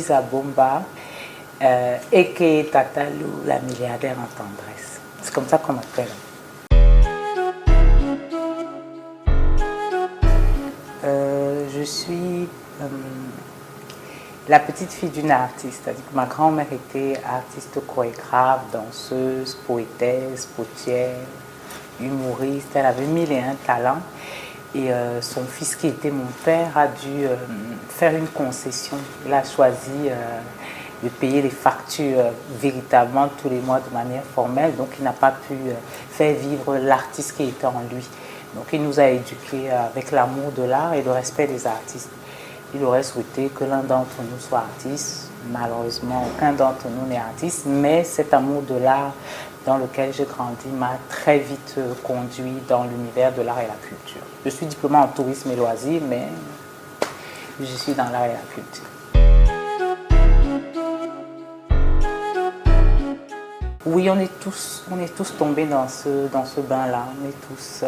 Lisa Bomba, a.k.a. Tatalou, la milliardaire en tendresse. C'est comme ça qu'on m'appelle. Je suis la petite fille d'une artiste. C'est-à-dire que ma grand-mère était artiste chorégraphe, danseuse, poétesse, potière, humoriste. Elle avait 1001 talents. Et son fils, qui était mon père, a dû faire une concession. Il a choisi de payer les factures véritablement tous les mois de manière formelle. Donc, il n'a pas pu faire vivre l'artiste qui était en lui. Donc, il nous a éduqués avec l'amour de l'art et le respect des artistes. Il aurait souhaité que l'un d'entre nous soit artiste. Malheureusement, aucun d'entre nous n'est artiste, mais cet amour de l'art dans lequel j'ai grandi m'a très vite conduit dans l'univers de l'art et la culture. Je suis diplômée en tourisme et loisirs, mais je suis dans l'art et la culture. Oui, on est tous tombés dans ce bain-là. On est tous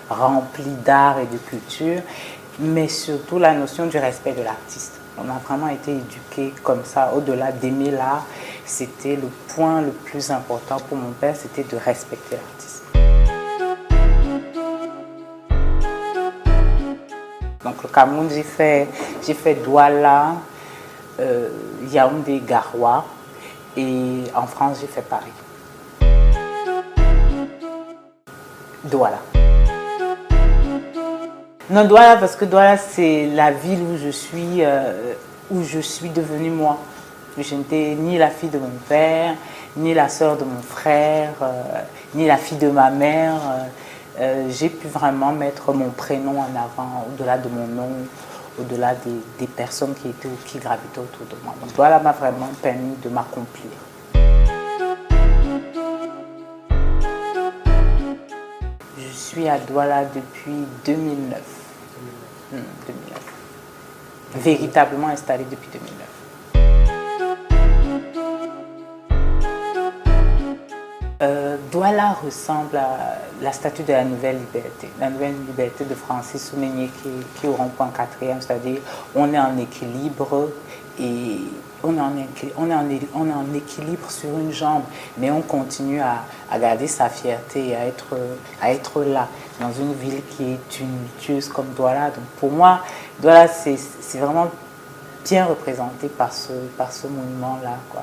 remplis d'art et de culture, mais surtout la notion du respect de l'artiste. On a vraiment été éduqués comme ça. Au-delà d'aimer l'art, c'était le point le plus important pour mon père, c'était de respecter l'artiste. Donc le Cameroun, j'ai fait Douala, Yaoundé, Garoua, et en France, j'ai fait Paris. Douala. Non, Douala, parce que Douala, c'est la ville où je suis devenue moi. Je n'étais ni la fille de mon père, ni la sœur de mon frère, ni la fille de ma mère. J'ai pu vraiment mettre mon prénom en avant, au-delà de mon nom, au-delà des personnes qui gravitaient autour de moi. Donc Douala m'a vraiment permis de m'accomplir. Je suis à Douala depuis 2009. 2009. Véritablement installée depuis 2009. Douala ressemble à la statue de la Nouvelle Liberté. La Nouvelle Liberté de Francis Soumeigné qui est au rond-point 4e, c'est-à-dire on est en équilibre et on est en équilibre sur une jambe, mais on continue à garder sa fierté et à être là, dans une ville qui est tumultueuse comme Douala. Donc pour moi, Douala, c'est vraiment bien représenté par ce monument-là, quoi.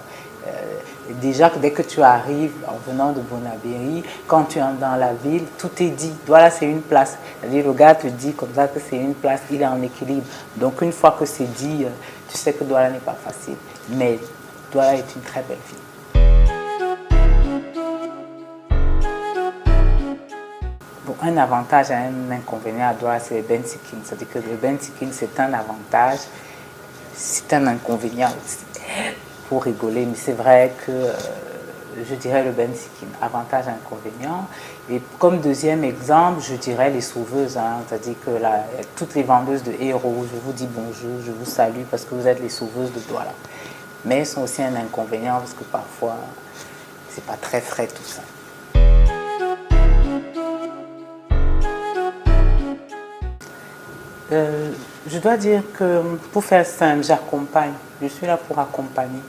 Déjà, dès que tu arrives en venant de Bonabéry, quand tu entres dans la ville, tout est dit. Douala, c'est une place. C'est-à-dire, le gars te dit comme ça que c'est une place, il est en équilibre. Donc, une fois que c'est dit, tu sais que Douala n'est pas facile. Mais Douala est une très belle ville. Bon, un avantage et un inconvénient à Douala, c'est le bensikin. C'est-à-dire que le bensikin, c'est un avantage, c'est un inconvénient aussi. Pour rigoler, mais c'est vrai que je dirais le bensikin, avantage, inconvénient. Et comme deuxième exemple, je dirais les sauveuses, hein, c'est-à-dire que toutes les vendeuses de héros, je vous dis bonjour, je vous salue parce que vous êtes les sauveuses de Douala. Mais elles sont aussi un inconvénient parce que parfois, c'est pas très frais tout ça. Je dois dire que pour faire simple, j'accompagne. Je suis là pour accompagner.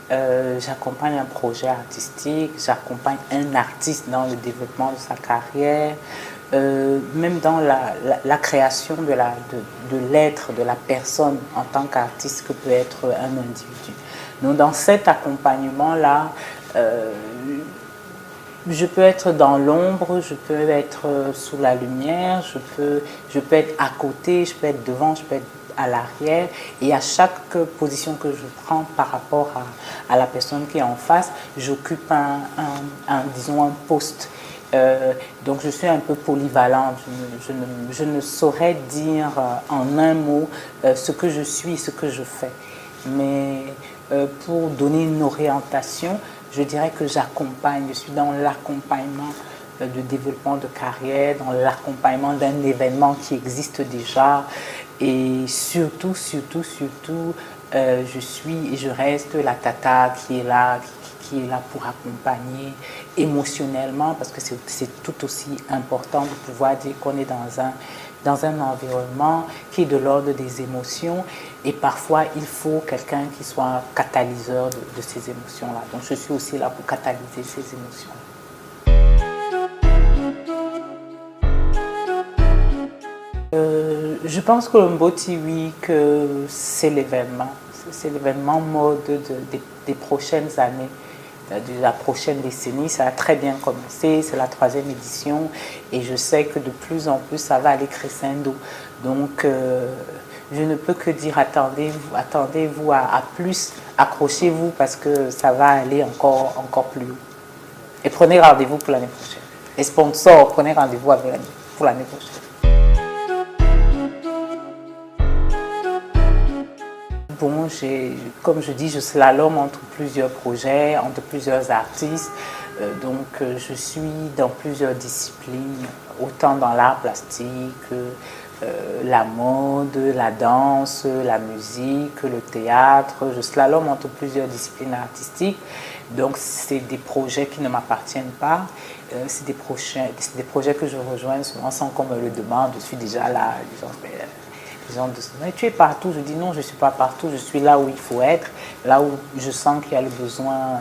J'accompagne un projet artistique, j'accompagne un artiste dans le développement de sa carrière, même dans la création de l'être, de la personne en tant qu'artiste que peut être un individu. Donc dans cet accompagnement-là, je peux être dans l'ombre, je peux être sous la lumière, je peux être à côté, je peux être devant, je peux être à l'arrière. Et à chaque position que je prends par rapport à la personne qui est en face, j'occupe disons un poste. Donc je suis un peu polyvalente. Je ne saurais dire en un mot ce que je suis, ce que je fais. Mais pour donner une orientation, je dirais que j'accompagne, je suis dans l'accompagnement de développement de carrière, dans l'accompagnement d'un événement qui existe déjà. Et surtout, je suis et je reste la tata qui est là pour accompagner émotionnellement, parce que c'est tout aussi important de pouvoir dire qu'on est dans un environnement qui est de l'ordre des émotions, et parfois il faut quelqu'un qui soit catalyseur de ces émotions-là. Donc je suis aussi là pour catalyser ces émotions. Je pense que le Mboti Week, c'est l'événement. C'est l'événement mode des prochaines années, de la prochaine décennie. Ça a très bien commencé, c'est la 3e édition et je sais que de plus en plus ça va aller crescendo. Donc je ne peux que dire attendez-vous à plus, accrochez-vous parce que ça va aller encore plus haut. Et prenez rendez-vous pour l'année prochaine. Les sponsors, prenez rendez-vous pour l'année prochaine. Bon, comme je dis, je slalome entre plusieurs projets, entre plusieurs artistes. Donc, je suis dans plusieurs disciplines, autant dans l'art plastique, la mode, la danse, la musique, le théâtre. Je slalome entre plusieurs disciplines artistiques. Donc, c'est des projets qui ne m'appartiennent pas. C'est des projets que je rejoins souvent sans qu'on me le demande. Je suis déjà là, disons, mais tu es partout. Je dis non, je ne suis pas partout, je suis là où il faut être, là où je sens qu'il y a le besoin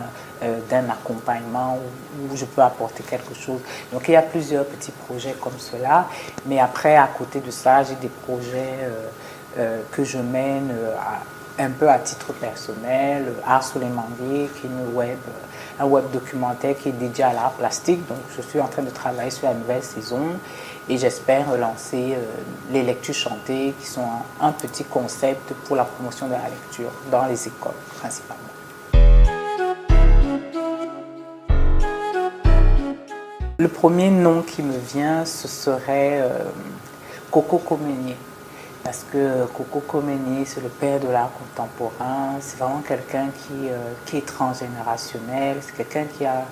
d'un accompagnement, où je peux apporter quelque chose. Donc il y a plusieurs petits projets comme cela, mais après à côté de ça, j'ai des projets que je mène un peu à titre personnel, Art sous les manguiers, qui est un web documentaire qui est dédié à l'art plastique. Donc je suis en train de travailler sur la nouvelle saison et j'espère lancer les lectures chantées qui sont un petit concept pour la promotion de la lecture dans les écoles principalement. Le premier nom qui me vient, ce serait Coco Comennier. Parce que Coco Comennier, c'est le père de l'art contemporain, c'est vraiment quelqu'un qui est transgénérationnel, c'est quelqu'un qui a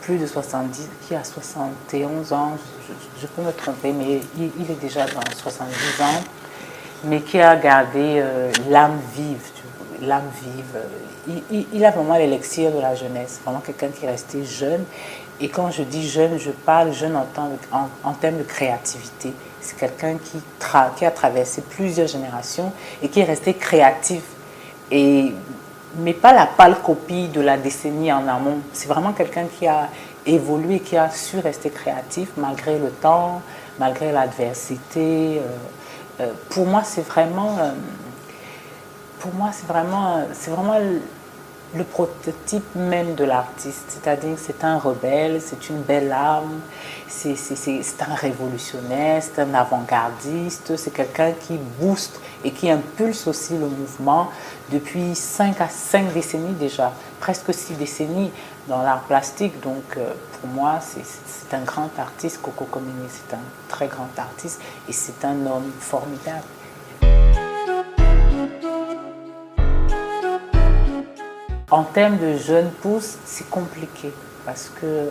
plus de 70, qui a 71 ans, je peux me tromper, mais il est déjà dans 70 ans, mais qui a gardé l'âme vive, l'âme vive. Il a vraiment l'élixir de la jeunesse, vraiment quelqu'un qui est resté jeune. Et quand je dis jeune, je parle jeune en termes de créativité. C'est quelqu'un qui a traversé plusieurs générations et qui est resté créatif. Mais pas la pâle copie de la décennie en amont. C'est vraiment quelqu'un qui a évolué, qui a su rester créatif malgré le temps, malgré l'adversité. Pour moi, c'est vraiment le prototype même de l'artiste, c'est-à-dire que c'est un rebelle, c'est une belle âme, c'est un révolutionnaire, c'est un avant-gardiste, c'est quelqu'un qui booste et qui impulse aussi le mouvement depuis 5 décennies déjà, presque 6 décennies dans l'art plastique. Donc pour moi, c'est un grand artiste, Coco Comennier, c'est un très grand artiste et c'est un homme formidable. En termes de jeunes pousses, c'est compliqué parce que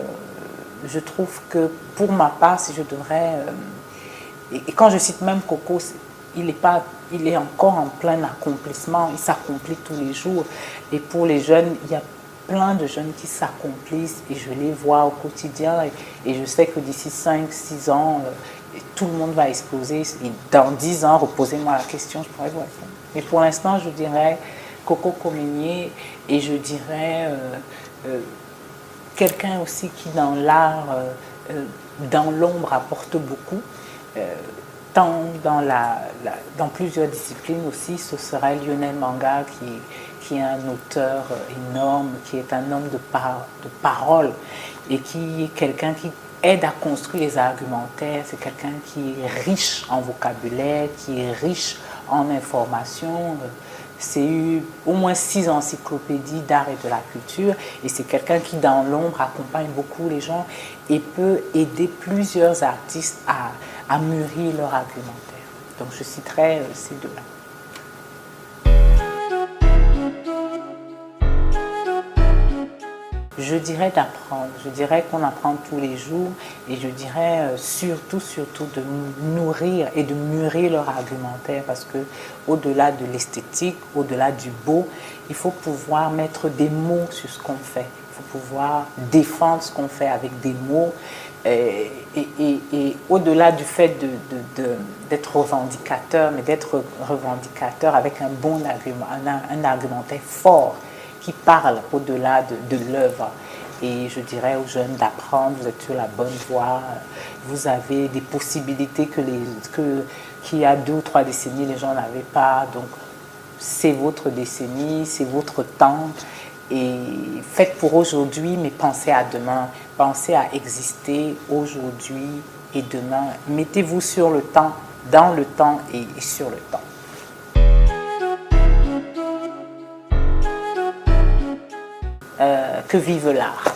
je trouve que pour ma part, si je devrais... et quand je cite même Coco, il est encore en plein accomplissement, il s'accomplit tous les jours. Et pour les jeunes, il y a plein de jeunes qui s'accomplissent et je les vois au quotidien. Et je sais que d'ici 5-6 ans, tout le monde va exploser. Et dans 10 ans, reposez-moi la question, je pourrais vous répondre. Mais pour l'instant, je dirais... Coco Comennier et je dirais quelqu'un aussi qui dans l'art, dans l'ombre apporte beaucoup, tant dans plusieurs disciplines aussi, ce serait Lionel Manga qui est un auteur énorme, qui est un homme de parole et qui est quelqu'un qui aide à construire les argumentaires, c'est quelqu'un qui est riche en vocabulaire, qui est riche en informations. C'est eu au moins 6 encyclopédies d'art et de la culture et c'est quelqu'un qui dans l'ombre accompagne beaucoup les gens et peut aider plusieurs artistes à mûrir leur argumentaire. Donc je citerai ces deux-là. Je dirais d'apprendre, je dirais qu'on apprend tous les jours et je dirais surtout de nourrir et de mûrir leur argumentaire parce que au-delà de l'esthétique, au-delà du beau, il faut pouvoir mettre des mots sur ce qu'on fait. Il faut pouvoir défendre ce qu'on fait avec des mots et au-delà du fait d'être revendicateur, mais d'être revendicateur avec un bon argument, un argumentaire fort qui parle au-delà de l'œuvre. Et je dirais aux jeunes d'apprendre, vous êtes sur la bonne voie, vous avez des possibilités qu'il y a 2 ou 3 décennies, les gens n'avaient pas. Donc, c'est votre décennie, c'est votre temps. Et faites pour aujourd'hui, mais pensez à demain. Pensez à exister aujourd'hui et demain. Mettez-vous sur le temps, dans le temps et sur le temps. Que vive l'art!